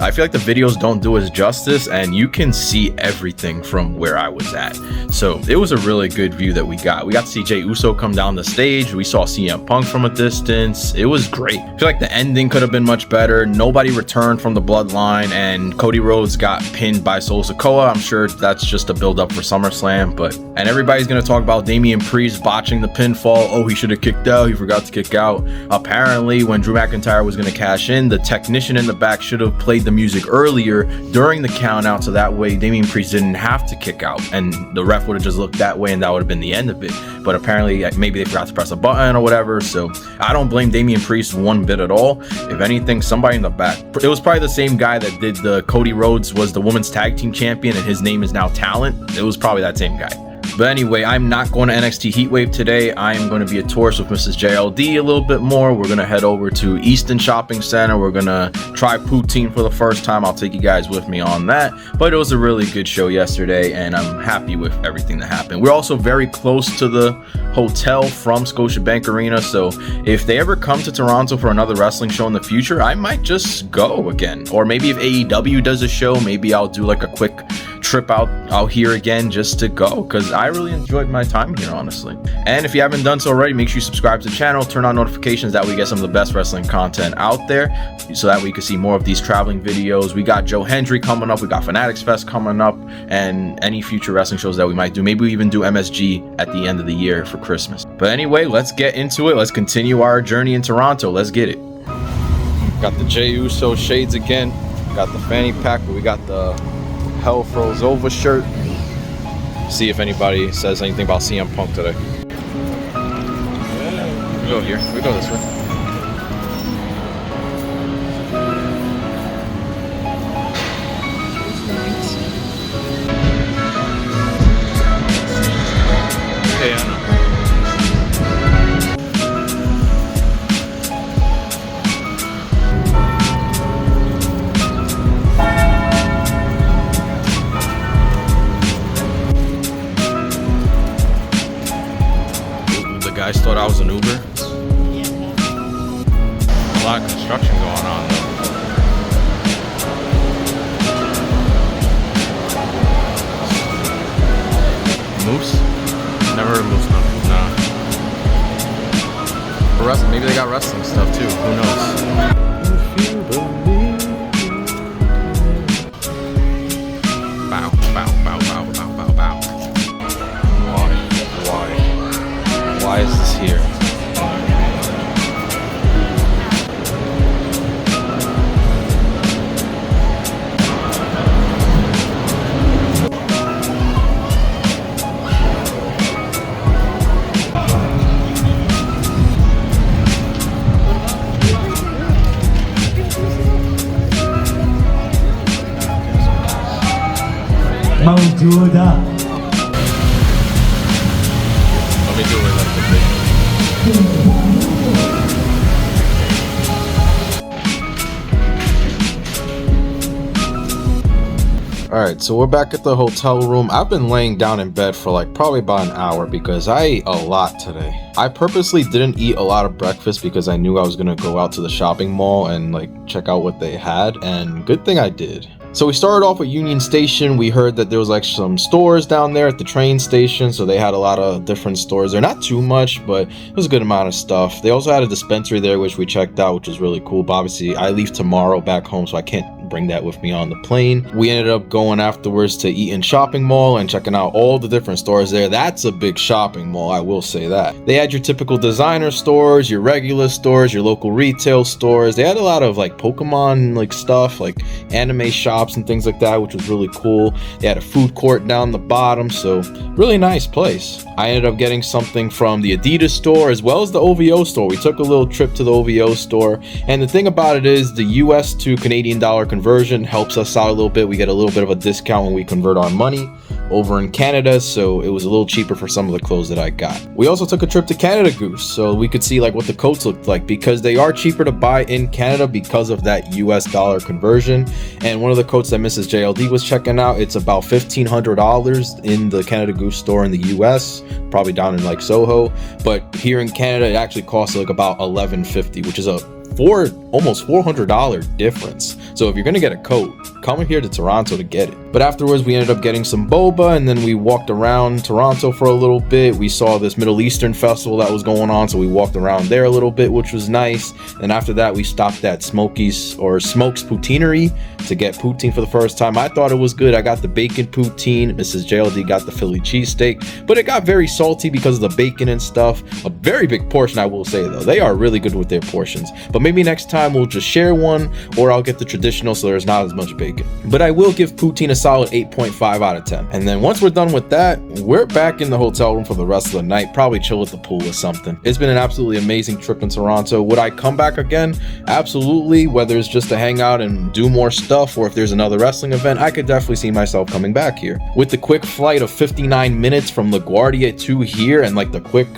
I feel like the videos don't do us justice. And you can see everything from where I was at. So it was a really good view that we got. We got to see Jey Uso come down the stage. We saw CM Punk from a distance. It was great. I feel like the ending could have been much better. Nobody returned from the bloodline, and Cody Rhodes got pinned by Solo Sikoa. I'm sure that's just a build up for SummerSlam, and everybody's gonna talk about Damian Priest botching the pinfall. Oh, he should have kicked out. He forgot to kick out. Apparently, when Drew McIntyre was gonna cash in, the technician in the back should have played the music earlier during the count out, so that way Damian Priest didn't have to kick out, and the ref would have just looked that way, and that would have been the end of it. But apparently, maybe they forgot to press a button or whatever. So I don't blame Damian Priest one bit at all. If anything, somebody in the back. It was probably the same guy that did the Cody Rhodes was the women's tag team champion and his name is now Talent. It was probably that same guy. But anyway, I'm not going to NXT Heatwave today. I am going to be a tourist with Mrs. JLD a little bit more. We're going to head over to Easton Shopping Center. We're going to try poutine for the first time. I'll take you guys with me on that. But it was a really good show yesterday, and I'm happy with everything that happened. We're also very close to the hotel from Scotiabank Arena, so if they ever come to Toronto for another wrestling show in the future, I might just go again. Or maybe if AEW does a show, maybe I'll do like a quick trip out here again just to go, because I really enjoyed my time here, honestly. And if you haven't done so already, make sure you subscribe to the channel, turn on notifications, that way you get some of the best wrestling content out there, so that way you can see more of these traveling videos. We got Joe Hendry coming up, we got Fanatics Fest coming up, and any future wrestling shows that we might do. Maybe we even do MSG at the end of the year for Christmas. But anyway, let's get into it. Let's continue our journey in Toronto. Let's get it. Got the Jey Uso shades again, got the fanny pack, but we got the Hell Froze Over shirt. See if anybody says anything about CM Punk today. We go here. We go this way. Okay, I know. Guys thought I was an Uber. A lot of construction going on though. Moose? Never heard of Moose, no. Nah. For wrestling, maybe they got wrestling stuff too. Who knows? Bow, bow, bow, bow, bow, bow, bow. Why is this here? موجودة. Let me do it like the thing. Alright, so we're back at the hotel room. I've been laying down in bed for like probably about an hour because I ate a lot today. I purposely didn't eat a lot of breakfast because I knew I was gonna go out to the shopping mall and like check out what they had, and good thing I did. So we started off at Union Station. We heard that there was like some stores down there at the train station, so they had a lot of different stores there. Not too much, but it was a good amount of stuff. They also had a dispensary there, which we checked out, which was really cool. But obviously, I leave tomorrow back home, so I can't bring that with me on the plane. We ended up going afterwards to Eaton Shopping Mall and checking out all the different stores there. That's a big shopping mall, I will say that. They had your typical designer stores, your regular stores, your local retail stores. They had a lot of like Pokemon like stuff, like anime shops and things like that, which was really cool. They had a food court down the bottom, so really nice place. I ended up getting something from the Adidas store as well as the OVO store. We took a little trip to the OVO store, and the thing about it is the US to Canadian dollar conversion helps us out a little bit. We get a little bit of a discount when we convert our money over in Canada, so it was a little cheaper for some of the clothes that I got. We also took a trip to Canada Goose so we could see like what the coats looked like, because they are cheaper to buy in Canada because of that US dollar conversion. And one of the coats that Mrs. JLD was checking out, it's about $1,500 in the Canada Goose store in the US, probably down in like Soho, but here in Canada it actually costs like about $11.50, which is a almost $400 difference. So if you're gonna get a coat, come here to Toronto to get it. But afterwards we ended up getting some boba, and then we walked around Toronto for a little bit. We saw this Middle Eastern festival that was going on, so we walked around there a little bit, which was nice. And after that we stopped at Smokes Poutineery to get poutine for the first time. I thought it was good. I got the bacon poutine. Mrs. JLD got the Philly cheesesteak, but it got very salty because of the bacon and stuff. A very big portion, I will say though. They are really good with their portions, but maybe next time we'll just share one, or I'll get the traditional so there's not as much bacon. But I will give poutine a solid 8.5 out of 10. And then once we're done with that, we're back in the hotel room for the rest of the night, probably chill at the pool or something. It's been an absolutely amazing trip in Toronto. Would I come back again? Absolutely. Whether it's just to hang out and do more stuff, or if there's another wrestling event, I could definitely see myself coming back here. With the quick flight of 59 minutes from LaGuardia to here, and like the quick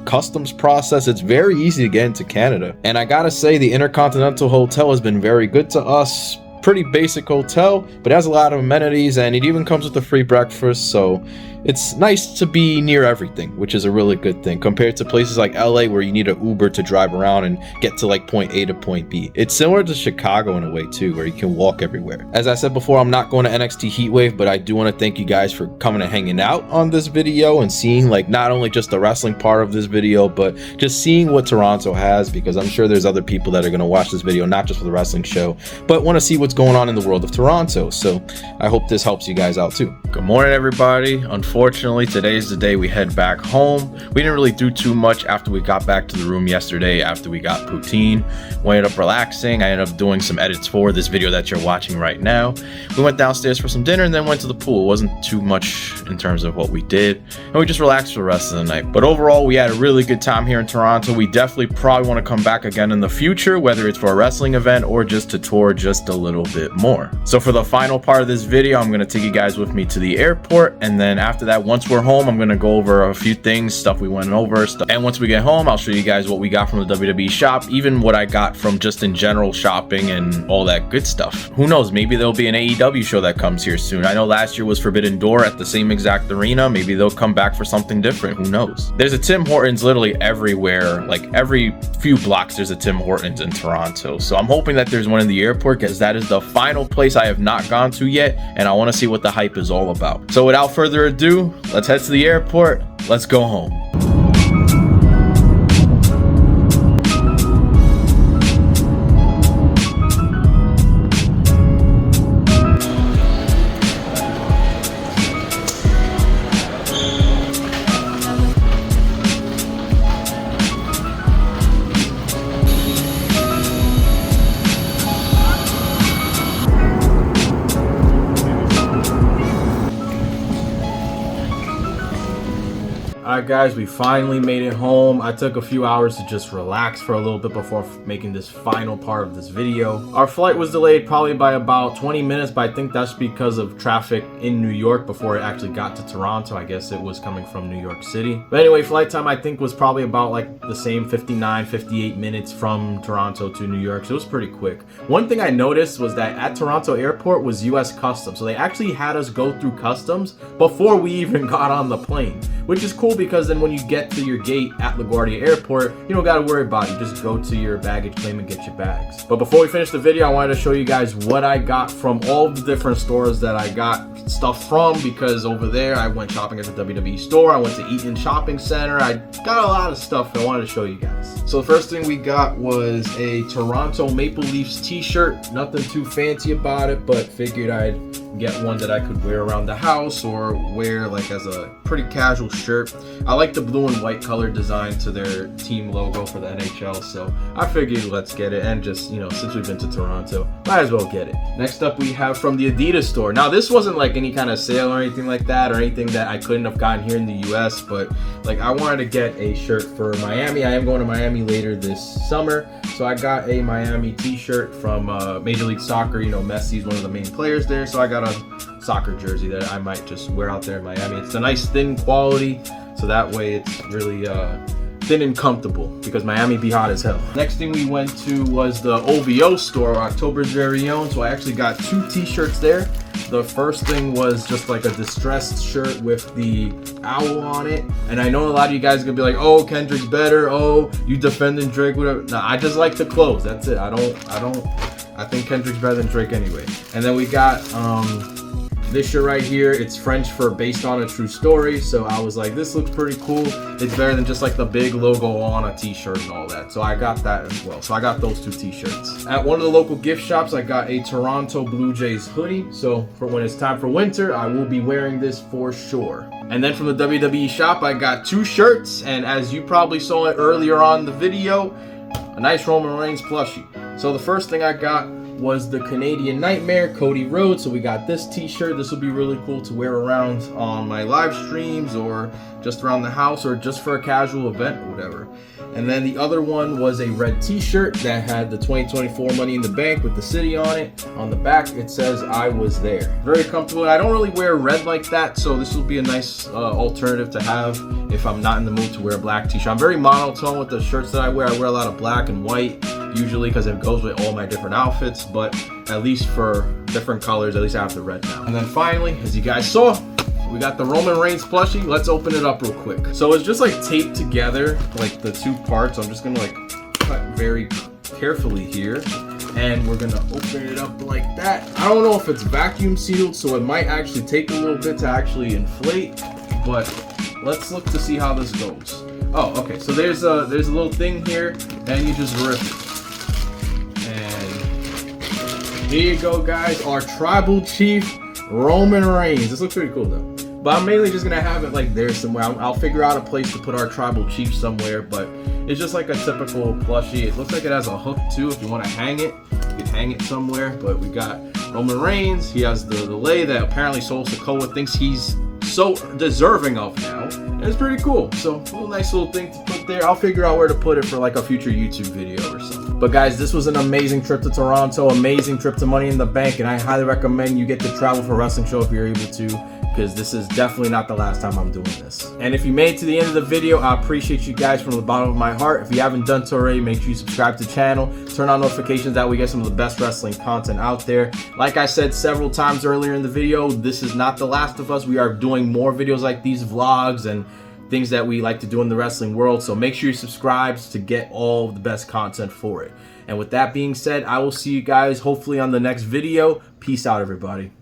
customs process, it's very easy to get into Canada. And I gotta say, the Intercontinental Hotel has been very good to us. Pretty basic hotel, but it has a lot of amenities, and it even comes with a free breakfast, so it's nice to be near everything, which is a really good thing compared to places like LA where you need an Uber to drive around and get to like point A to point B. It's similar to Chicago in a way too, where you can walk everywhere. As I said before, I'm not going to NXT Heatwave, but I do want to thank you guys for coming and hanging out on this video and seeing like not only just the wrestling part of this video, but just seeing what Toronto has, because I'm sure there's other people that are going to watch this video not just for the wrestling show, but want to see what's going on in the world of Toronto. So I hope this helps you guys out too. Good morning, everybody. Unfortunately, today's the day we head back home. We didn't really do too much after we got back to the room yesterday after we got poutine. We ended up relaxing. I ended up doing some edits for this video that you're watching right now. We went downstairs for some dinner and then went to the pool. It wasn't too much in terms of what we did, and we just relaxed for the rest of the night. But overall, we had a really good time here in Toronto. We definitely probably want to come back again in the future, whether it's for a wrestling event or just to tour just a little bit more. So for the final part of this video, I'm going to take you guys with me to the airport, and then after that, once we're home, I'm going to go over a few things, stuff we went over, and once we get home, I'll show you guys what we got from the WWE shop, even what I got from just in general shopping and all that good stuff. Who knows, maybe there'll be an AEW show that comes here soon. I know last year was Forbidden Door at the same exact arena. Maybe they'll come back for something different. Who knows? There's a Tim Hortons literally everywhere. Like every few blocks there's a Tim Hortons in Toronto, so I'm hoping that there's one in the airport, because that is the final place I have not gone to yet, and I want to see what the hype is all about. So without further ado, let's head to the airport. Let's go home. Alright guys, we finally made it home. I took a few hours to just relax for a little bit before making this final part of this video. Our flight was delayed probably by about 20 minutes, but I think that's because of traffic in New York before it actually got to Toronto. I guess it was coming from New York City. But anyway, flight time I think was probably about like the same 59, 58 minutes from Toronto to New York, so it was pretty quick. One thing I noticed was that at Toronto Airport was US Customs, so they actually had us go through customs before we even got on the plane, which is cool because then when you get to your gate at LaGuardia Airport, you don't gotta worry about it. You just go to your baggage claim and get your bags. But before we finish the video, I wanted to show you guys what I got from all the different stores that I got stuff from, because over there I went shopping at the WWE store, I went to Eaton Shopping Center, I got a lot of stuff I wanted to show you guys. So the first thing we got was a Toronto Maple Leafs t-shirt. Nothing too fancy about it, but figured I'd get one that I could wear around the house or wear like as a pretty casual shirt. I like the blue and white color design to their team logo for the NHL, so I figured let's get it, and just, you know, since we've been to Toronto, might as well get it. Next up we have from the Adidas store. Now this wasn't like any kind of sale or anything like that, or anything that I couldn't have gotten here in the US, but like I wanted to get a shirt for Miami. I am going to Miami later this summer, so I got a Miami t-shirt from Major League Soccer. You know, Messi's one of the main players there, so I got a soccer jersey that I might just wear out there in Miami. It's a nice thin quality, so that way it's really thin and comfortable, because Miami be hot as hell. Next thing we went to was the OVO store, October's very own, so I actually got two t-shirts there. The first thing was just like a distressed shirt with the owl on it, and I know a lot of you guys are gonna be like, oh, Kendrick's better, oh, you defending Drake, whatever. No, I just like the clothes, that's it. I think Kendrick's better than Drake anyway. And then we got this shirt right here. It's French for based on a true story, so I was like, this looks pretty cool. It's better than just like the big logo on a t-shirt and all that, so I got that as well. So I got those two t-shirts. At one of the local gift shops, I got a Toronto Blue Jays hoodie, so for when it's time for winter, I will be wearing this for sure. And then from the WWE shop, I got two shirts, and as you probably saw it earlier on the video, a nice Roman Reigns plushie. So the first thing I got was the Canadian Nightmare, Cody Rhodes. So we got this t-shirt. This will be really cool to wear around on my live streams, or just around the house, or just for a casual event or whatever. And then the other one was a red t-shirt that had the 2024 Money in the Bank with the city on it. On the back it says I was there. Very comfortable. I don't really wear red like that, so this will be a nice alternative to have if I'm not in the mood to wear a black t-shirt. I'm very monotone with the shirts that I wear. I wear a lot of black and white usually because it goes with all my different outfits, but at least for different colors, at least I have the red now. And then finally, as you guys saw, we got the Roman Reigns plushie. Let's open it up real quick. So it's just like taped together, like the two parts. I'm just gonna like cut very carefully here, and we're gonna open it up like that. I don't know if it's vacuum sealed, so it might actually take a little bit to actually inflate, but let's look to see how this goes. Oh, okay, so there's a little thing here, and you just rip it. And here you go, guys, our tribal chief Roman Reigns. This looks pretty cool though. But I'm mainly just gonna have it like there somewhere. I'll figure out a place to put our tribal chief somewhere, but it's just like a typical plushie. It looks like it has a hook too. If you want to hang it, you can hang it somewhere. But we got Roman Reigns. He has the lei that apparently Sol Sikoa thinks he's so deserving of now. And it's pretty cool. So a little nice little thing to put there. I'll figure out where to put it for like a future YouTube video or something. But guys, this was an amazing trip to Toronto, amazing trip to Money in the Bank, and I highly recommend you get to travel for a wrestling show if you're able to, because this is definitely not the last time I'm doing this. And if you made it to the end of the video, I appreciate you guys from the bottom of my heart. If you haven't done so already, make sure you subscribe to the channel, turn on notifications, that way we get some of the best wrestling content out there. Like I said several times earlier in the video, this is not The Last of Us. We are doing more videos like these, vlogs and things that we like to do in the wrestling world, so make sure you subscribe to get all the best content for it. And with that being said, I will see you guys hopefully on the next video. Peace out, everybody.